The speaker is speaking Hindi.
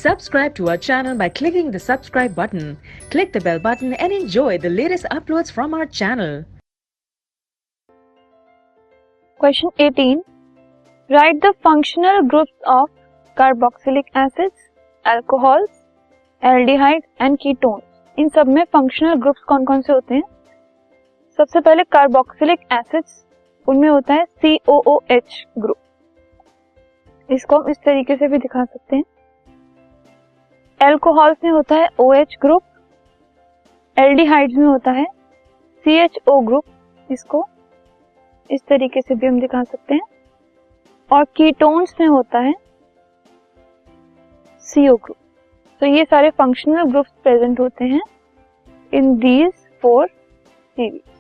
Subscribe to our channel by clicking the subscribe button. Click the bell button and enjoy the latest uploads from our channel. Question 18. Write the functional groups of carboxylic acids, alcohols, aldehydes and ketones. इन सब में फंक्शनल ग्रुप्स कौन कौन से होते हैं? सबसे पहले कार्बोक्सिलिक एसिड्स, उनमें होता है COOH ग्रुप. इसको हम इस तरीके से भी दिखा सकते हैं. एल्कोहल्स में होता है OH ग्रुप. एल्डिहाइड्स में होता है CHO ग्रुप. इसको इस तरीके से भी हम दिखा सकते हैं. और कीटोन्स में होता है CO ग्रुप. तो ये सारे फंक्शनल ग्रुप्स प्रेजेंट होते हैं इन दीज 4 सीरीज.